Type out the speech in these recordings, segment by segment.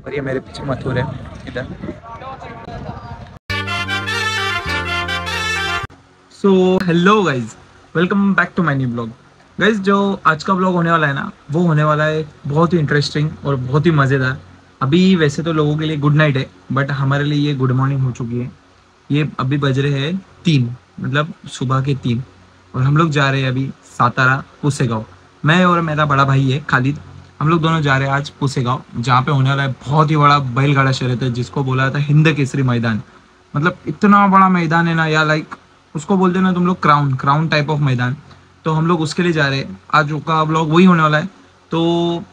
और ये मेरे पीछे मथुर है इधर। So hello guys, welcome back to my new blog. Guys जो आज का ब्लॉग होने वाला है ना, वो होने वाला है बहुत ही इंटरेस्टिंग और बहुत ही मज़ेदार। अभी वैसे तो लोगों के लिए गुड नाइट है, बट हमारे लिए ये गुड मॉर्निंग हो चुकी है। ये अभी बज रहे हैं 3, मतलब सुबह के 3, और हम लोग जा रहे हैं अभी सातारा पुसेगांव। मैं और मेरा बड़ा भाई है खालिद, हम लोग दोनों जा रहे हैं आज पुसेगांव, जहाँ पे होने वाला है बहुत ही बड़ा बैलगाड़ा शर्यत है, जिसको बोला जाता है हिंद केसरी मैदान। मतलब इतना बड़ा मैदान है ना, या लाइक उसको बोलते हैं ना तुम लोग क्राउन क्राउन टाइप ऑफ मैदान। तो हम लोग उसके लिए जा रहे हैं। आज का ब्लॉग वही होने वाला है, तो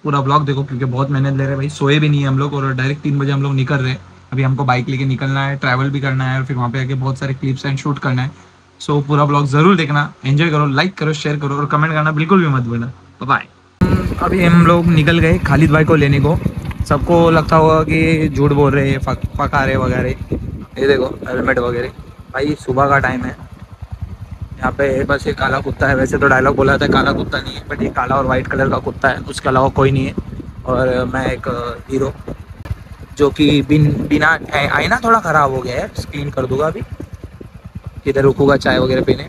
पूरा ब्लॉग देखो, क्योंकि बहुत मेहनत ले रहे हैं भाई। सोए भी नहीं है हम लोग, और डायरेक्ट 3 बजे हम लोग निकल रहे हैं। अभी हमको बाइक लेके निकलना है, ट्रैवल भी करना है, और फिर वहाँ पे आके बहुत सारे क्लिप्स एंड शूट करना है। सो पूरा ब्लॉग जरूर देखना, एंजॉय करो, लाइक करो, शेयर करो, और कमेंट करना बिल्कुल भी मत भूलना। बाय। अभी हम लोग निकल गए खालिद भाई को लेने को। सबको लगता होगा कि झूठ बोल रहे हैं, पका रहे वगैरह। ये देखो हेलमेट वगैरह। भाई सुबह का टाइम है, यहाँ पे बस ये काला कुत्ता है। वैसे तो डायलॉग बोला जाता है काला कुत्ता नहीं है, बट ये काला और वाइट कलर का कुत्ता है, उसके अलावा कोई नहीं है। और मैं एक हीरो, जो कि बिना आईना थोड़ा ख़राब हो गया है, क्लीन कर दूंगा अभी। इधर रुकूंगा चाय वगैरह पीने,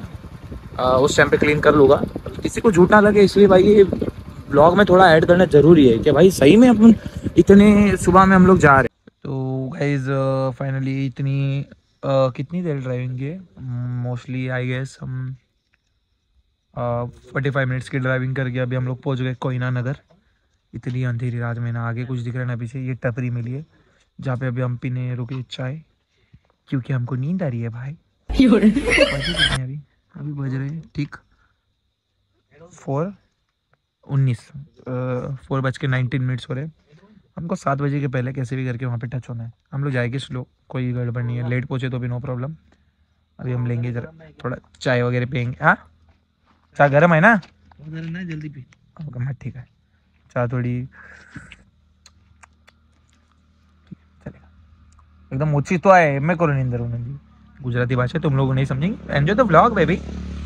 उस टाइम पे क्लीन कर लूँगा। किसी को झूठ ना लगे, इसलिए भाई ये ब्लॉग में थोड़ा ऐड करना ज़रूरी है कि भाई सही में अपन इतने सुबह में हम लोग जा रहे हैं। तो गाइज फाइनली इतनी कितनी देर ड्राइविंग है, मोस्टली आई गेस हम 45 मिनट्स की ड्राइविंग करके अभी हम लोग पहुंच गए कोयना नगर। इतनी अंधेरी रात में ना, आगे कुछ दिख रहा है ना पीछे। ये टपरी मिली है जहाँ पे अभी हम पीने रुके चाय, क्योंकि हमको नींद आ रही है भाई। बजे कितने अभी अभी बज रहे हैं ठीक 4:19, 4:19 हो रहे। हमको 7 बजे के पहले कैसे भी करके वहाँ पे टच होना है। हम लोग जाएंगे स्लो, कोई गड़बड़ नहीं है। लेट पहुँचे तो भी नो प्रॉब्लम। अभी हम लेंगे जरा थोड़ा चाय वगैरह पियेंगे। हाँ चाय गर्म है ना, जल्दी पी। ओके ठीक है, चाय थोड़ी चलेगा एकदम ओછી तो है। मैं करो निंदर हूँ, गुजराती भाषा तुम लोग नहीं समझेंगे। एंजॉय द व्लॉग बेबी,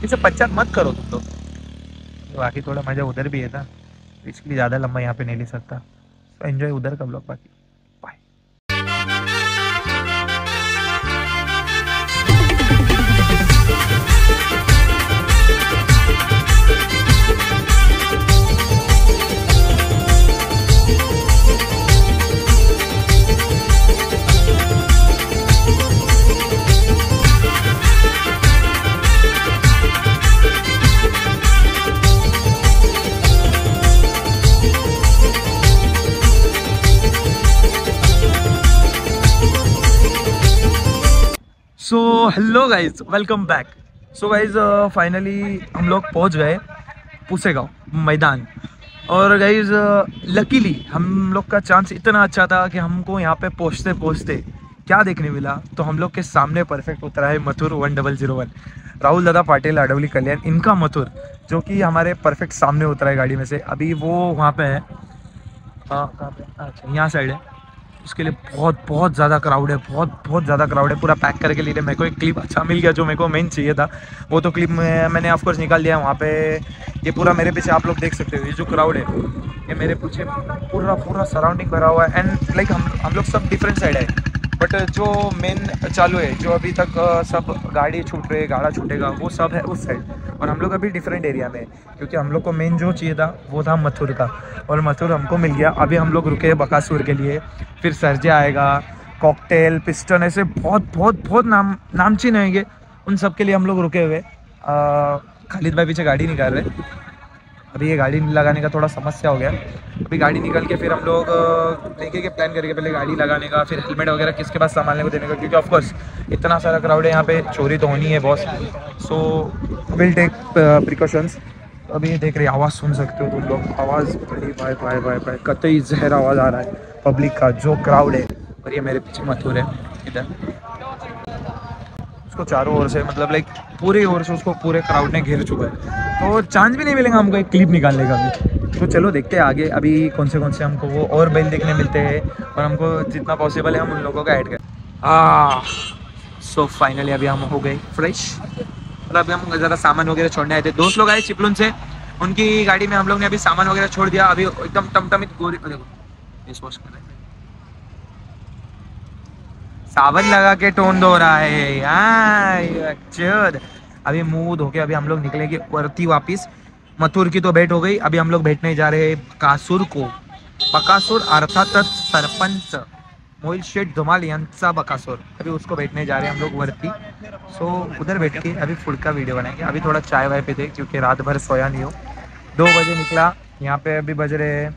इसे पश्चात मत करो तुम लोग। बाकी थोड़ा मज़ा उधर भी है था, इसके लिए ज़्यादा लंबा यहाँ पे नहीं ले सकता। तो एंजॉय उधर का ब्लॉग। बाकी bye. So hello guys, welcome back. So guys finally हम लोग पहुंच गए पुसेगांव मैदान। और गाइज लकीली हम लोग का चांस इतना अच्छा था कि हमको यहाँ पे पहुँचते पहुँचते क्या देखने मिला, तो हम लोग के सामने परफेक्ट उतरा है मथुर 1001 राहुल दादा पाटिल अडवली कल्याण, इनका मथुर, जो कि हमारे परफेक्ट सामने उतरा है गाड़ी में से। अभी वो वहाँ पे है, कहाँ पे, अच्छा यहाँ साइड है। उसके लिए बहुत ज़्यादा क्राउड है, बहुत ज़्यादा क्राउड है। पूरा पैक करके लिए मेरे को एक क्लिप अच्छा मिल गया, जो मेरे को मेन चाहिए था। वो तो क्लिप मैंने ऑफकोर्स निकाल दिया वहाँ पे। ये पूरा मेरे पीछे आप लोग देख सकते हो, ये जो क्राउड है ये मेरे पीछे पूरा सराउंडिंग भरा हुआ है। एंड लाइक हम लोग सब डिफरेंट साइड है, बट जो मेन चालू है, जो अभी तक सब गाड़ी छूट रहे, गाड़ा छूटेगा, वो सब है उस साइड। और हम लोग अभी डिफरेंट एरिया में, क्योंकि हम लोग को मेन जो चाहिए था वो था मथुर का, और मथुर हमको मिल गया। अभी हम लोग रुके बकासूर के लिए, फिर सरजे आएगा, कॉकटेल, पिस्टन, ऐसे बहुत नामचीन आएंगे, उन सब के लिए हम लोग रुके हुए। खालिद भाई पीछे गाड़ी निकाल रहे। अभी ये गाड़ी लगाने का थोड़ा समस्या हो गया। अभी गाड़ी निकल के फिर हम लोग देखेंगे के प्लान करके, पहले गाड़ी लगाने का, फिर हेलमेट वगैरह किसके पास संभालने को देने का, क्योंकि ऑफकोर्स इतना सारा क्राउड है यहाँ पे, चोरी तो होनी है boss. So will take precautions. अभी देख रहे आवाज़ सुन सकते हो तुम लोग, आवाज़ बड़ी भाई कतई जहर आवाज़ आ रहा है पब्लिक का, जो क्राउड है। और ये मेरे पीछे मथुर है इधर, उसको चारों ओर से, मतलब लाइक पूरी ओर से उसको पूरे क्राउड ने घेर चुका है। तो चांस भी नहीं मिलेगा हमको एक क्लिप निकालने का भी। तो चलो देखते हैं आगे अभी कौन से हमको वो और बैल देखने मिलते हैं, और हमको जितना पॉसिबल है हम उन लोगों का ऐड करें। सो फाइनली अभी हम हो गए फ्रेश, और अभी हम ज़रा सामान वगैरह छोड़ने आए थे। दोस्त लोग आए चिपलुन से, उनकी गाड़ी में हम लोग ने अभी सामान वगैरह छोड़ दिया। अभी एकदम टमटमित गोरी, फेस वॉश कर रहे हैं, सावन लगा के टोन धो रहा है यार। अभी मुंह धो के अभी हम लोग निकलेंगे वरती वापिस। मथुर की तो भेंट हो गई, अभी हम लोग भेंटने जा रहे हैं बकासुर को। बकासुर अर्थात सरपंच मोहिल शेठ धुमाल यांचा बकासुर, अभी उसको बैठने जा रहे हैं हम लोग वरती। सो उधर बैठ के अभी फुल का वीडियो बनाएंगे। अभी थोड़ा चाय वाय पे थे क्योंकि रात भर सोया नहीं हो। 2 बजे निकला, यहाँ पे अभी बज रहे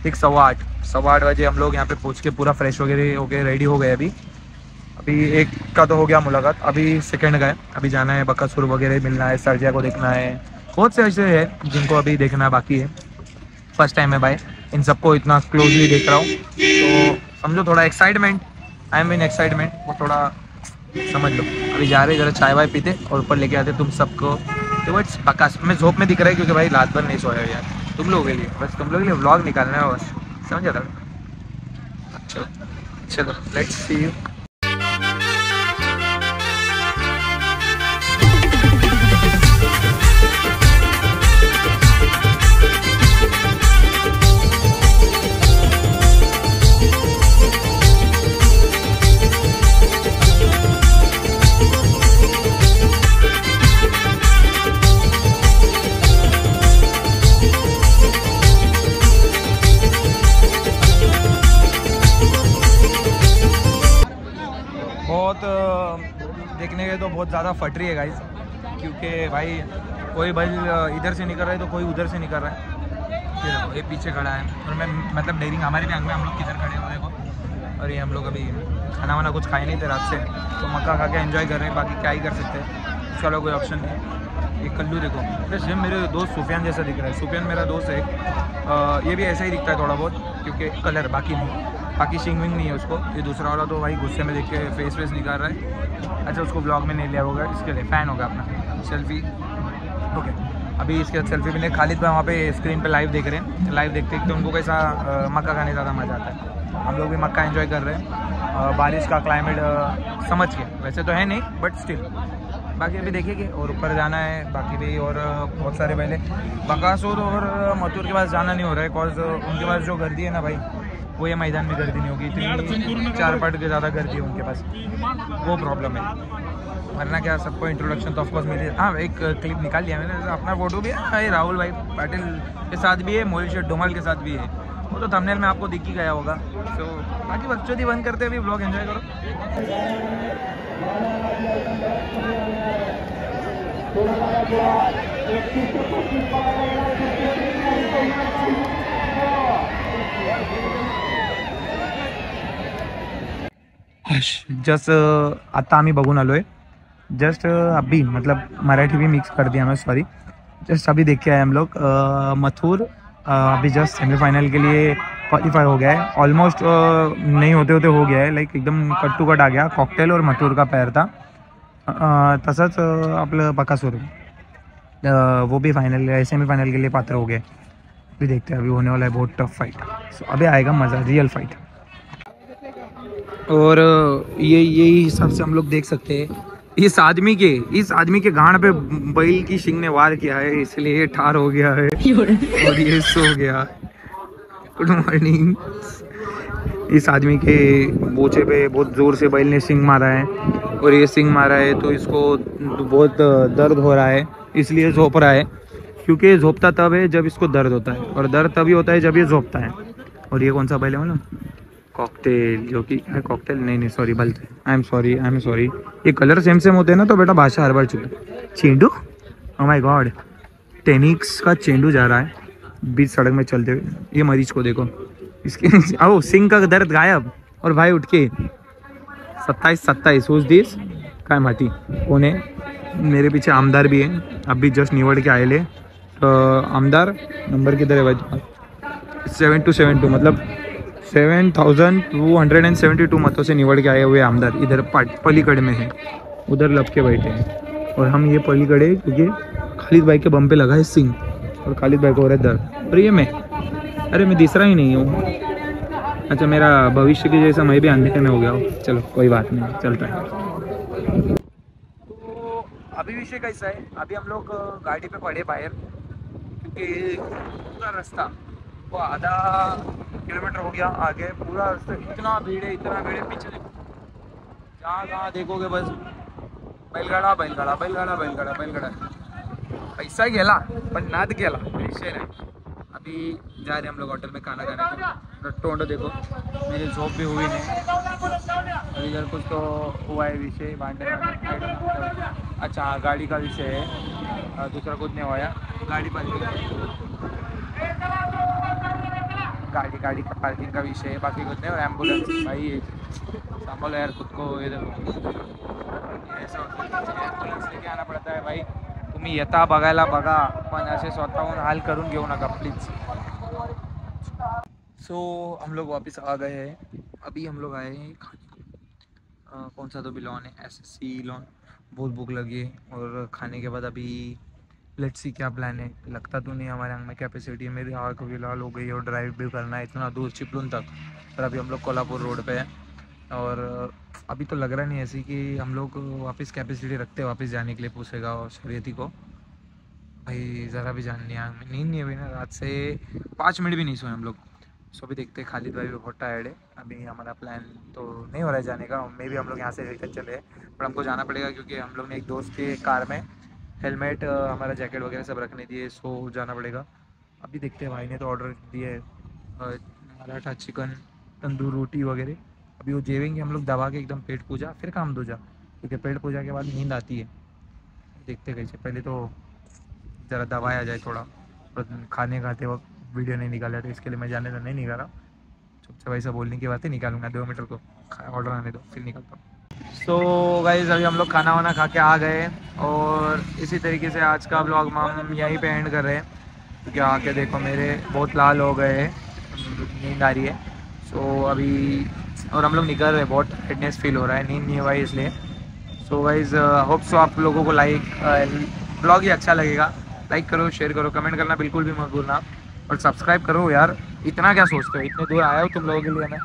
ठीक 8:15 बजे हम लोग यहाँ पे पहुँच के पूरा फ्रेश वगैरह हो गए, रेडी हो गए। अभी एक का तो हो गया मुलाकात, अभी सेकंड का है। अभी जाना है बकासुर वगैरह मिलना है, सर्जिया को देखना है, बहुत से ऐसे है जिनको अभी देखना बाकी है। फर्स्ट टाइम है भाई, इन सबको इतना क्लोजली देख रहा हूँ तो समझो थोड़ा excitement, I am in excitement, वो थोड़ा समझ लो। अभी जा रहे जरा चाय वाय पीते और ऊपर लेके आते तुम सबको टुवर्ड्स बकास। मैं झोप में दिख रहा है क्योंकि भाई रात भर नहीं सोया यार, तुम लोगों के लिए, बस तुम लोगों के लिए व्लॉग निकालना है बस, समझा था। चलो चलो लेट्स सी यू। देखने के तो बहुत ज़्यादा फट रही है गाइस, क्योंकि भाई कोई भाई इधर से निकल रहा है तो कोई उधर से निकल रहा है। ये देखो ये पीछे खड़ा है और मैं मतलब डेयरिंग हमारे भी अंग में हम लोग किधर खड़े हो देखो। और ये हम लोग अभी खाना वाना कुछ खाए नहीं थे रात से, तो मक्का खा के एंजॉय कर रहे हैं, बाकी क्या ही कर सकते हैं, उसका कोई ऑप्शन नहीं। ये कल्लू देखो, ये सेम मेरे दोस्त सुफियान जैसा दिख रहा है। सुफियान मेरा दोस्त है, ये भी ऐसा ही दिखता है थोड़ा बहुत, क्योंकि कलर बाकी नहीं, बाकी शिंग विंग नहीं है उसको। ये दूसरा वाला तो भाई गुस्से में देख के फेस वेस निकाल रहा है। अच्छा उसको ब्लॉग में नहीं लिया होगा, इसके लिए फ़ैन होगा अपना सेल्फी। ओके अभी इसके बाद सेल्फी भी नहीं। खालिद भाई वहाँ पे स्क्रीन पे लाइव देख रहे हैं, लाइव देखते देखते उनको कैसा मक्का खाने ज़्यादा मज़ा आता है। हम लोग भी मक्का एंजॉय कर रहे हैं, बारिश का क्लाइमेट समझ के, वैसे तो है नहीं बट स्टिल। बाकी अभी देखेंगे और ऊपर जाना है बाकी भी, और बहुत सारे पहले बकासुर और मथुर के पास जाना नहीं हो रहा है, कॉज उनके पास जो गर्दी है ना भाई, वो ये मैदान में गर्दी नहीं होगी, इतनी 4 पट के ज़्यादा गर्दी है उनके पास, वो प्रॉब्लम है। वरना क्या सबको इंट्रोडक्शन तो ऑफकोर्स मिली। हाँ एक क्लिप निकाल लिया मैंने, अपना फोटो भी है, राहुल भाई पाटिल के साथ भी है, मोहिल शेठ धुमाल के साथ भी है, वो तो थंबनेल में आपको दिख ही गया होगा। तो बाकी बच्चों की बंद करते हुए ब्लॉग एंजॉय करो। जस्ट आता आम्ही बघून आलो आहे, जस्ट अभी मतलब मराठी भी मिक्स कर दिया मैं, सॉरी। जस्ट अभी देख के आए हम लोग मथुर, अभी जस्ट सेमीफाइनल के लिए क्वालिफाई हो गया है ऑलमोस्ट, नहीं होते होते हो गया है, लाइक एकदम कट टू कट आ गया। कॉकटेल और मथुर का पैर था, तसंच आपलं बकासुर वो भी फाइनल सेमीफाइनल के लिए पात्र हो गए। अभी देखते हैं, अभी होने वाला है बहुत टफ फाइट, सो अभी आएगा मज़ा, रियल फाइट। और ये हिसाब से हम लोग देख सकते हैं, इस आदमी के गांड पे बैल की शिंग ने वार किया है, इसलिए ये ठार हो गया है और ये सो गया। Good morning. इस आदमी के बोचे पे बहुत ज़ोर से बैल ने शिंग मारा है, और ये शिंग मारा है तो इसको बहुत दर्द हो रहा है, इसलिए झोंप रहा है, क्योंकि झोंपता तब है जब इसको दर्द होता है, और दर्द तभी होता है जब ये झोंपता है। और ये कौन सा बैल है मालूम? कॉकटेल, जो कि कॉकटेल नहीं सॉरी बलते, आई एम सॉरी। ये कलर सेम होते हैं ना, तो बेटा भाषा हर बार चुका। चेंडू, ओ माय गॉड, टेनिक्स का चेंडू जा रहा है बीच सड़क में चलते हुए। ये मरीज को देखो, इसके आओ सिंह का दर्द गायब, और भाई उठ के 27 उस दिस काय माती कोने। मेरे पीछे आमदार भी है, अभी जस्ट निवड़ के आए। आमदार नंबर किधर है भाई? 772, मतलब 7272 मतों से निवड़ के आए हुए आमदार इधर पलीकड़ में है, उधर लब के बैठे हैं, और हम ये पलीकड़े क्योंकि खालिद भाई के बम पे लगा है सिंह, और खालिद भाई को हो रहा है दर्द। और ये मैं दिस रहा ही नहीं हूँ। अच्छा मेरा भविष्य के जैसा मैं भी अंधेरे में हो गया हूँ, चलो कोई बात नहीं, चलता है। तो अभी विषय कैसा है, अभी हम लोग गाड़ी पे पड़े बाहर, क्योंकि पूरा रास्ता वो आधा किलोमीटर हो गया आगे, पूरा रास्ता इतना भीड़ है, पीछे देखो कहाँ कहाँ देखोगे बस बैलगाडा बैलगाडा बैलगाडा बैलगाडा बैलगाडा. पैसा गेला पण नाद गेला, विषय नाही. अभी जा रहे हम लोग होटल में खाना खाने को. टोंड देखो, मेरी जॉब भी हुई नहीं. इधर कुछ तो हुआ है विषय बांटने. अच्छा हाँ, गाड़ी का विषय है, दूसरा कुछ नहीं हुआ. गाड़ी गाड़ी गाड़ी का पार्किंग का विषय है, बाकी कुछ नहीं. और एम्बुलेंस भाई संभालो यार खुद को. ये देखो ऐसा एम्बुलेंस लेके आना पड़ता है भाई. तुम्ही येता बघायला बघा, पण असे स्वतःहून हाल करून घेऊ नका प्लीज. सो हम लोग वापस आ गए हैं. अभी हम लोग आए हैं खाने को. कौन सा तो भी लॉन है, SSC लॉन. बहुत भूख लगी है और खाने के बाद अभी लेट्स सी क्या प्लान है. लगता तो नहीं हमारे आंख में कैपेसिटी है. मेरी आँख भी लाल हो गई है और ड्राइव भी करना है इतना दूर चिपलून तक. और अभी हम लोग कोल्हापुर रोड पे हैं और अभी तो लग रहा नहीं ऐसी कि हम लोग वापस कैपेसिटी रखते हैं वापस जाने के लिए पूछेगा और शरीयती को. भाई ज़रा भी जान नहीं आया, नींद नहीं हुई ना रात से. 5 मिनट भी नहीं सोए हम लोग. सो अभी देखते हैं. खालिद भाई भी बहुत टायर्ड है. अभी हमारा प्लान तो नहीं हो रहा है जाने का. मे भी हम लोग यहाँ से रिटर्न चले, पर हमको जाना पड़ेगा क्योंकि हम लोग ने एक दोस्त के कार में हेलमेट हमारा जैकेट वगैरह सब रखने दिए. सो जाना पड़ेगा. अभी देखते हैं. भाई ने तो ऑर्डर दिए है मराठा चिकन तंदूर रोटी वगैरह. अभी वो जेवेंगे हम लोग दबा के एकदम पेट पूजा, फिर काम दूजा, क्योंकि पेट पूजा के बाद नींद आती है. देखते कैसे. पहले तो ज़रा दबाया जाए थोड़ा, पर खाने खाते वक्त वीडियो नहीं निकाला तो इसके लिए मैं जाने तो नहीं निकाला. चुपचाप ऐसा बोलने की बात ही निकालूंगा. 2 मीटर को ऑर्डर आने दो फिर निकलता हूँ. सो गाइस अभी हम लोग खाना वाना खा के आ गए और इसी तरीके से आज का ब्लॉग हम यहीं पे एंड कर रहे हैं. क्योंकि आके देखो मेरे बहुत लाल हो गए हैं, नींद आ रही है. सो अभी और हम लोग निकल रहे हैं. बहुत फिटनेस फील हो रहा है, नींद नहीं हुआ इसलिए. सो गाइस होप सो आप लोगों को ब्लॉग ही अच्छा लगेगा. लाइक करो, शेयर करो, कमेंट करना बिल्कुल भी मत भूलना और सब्सक्राइब करो यार. इतना क्या सोचते हो, इतने दूर आया हो तुम लोगों के लिए मैं.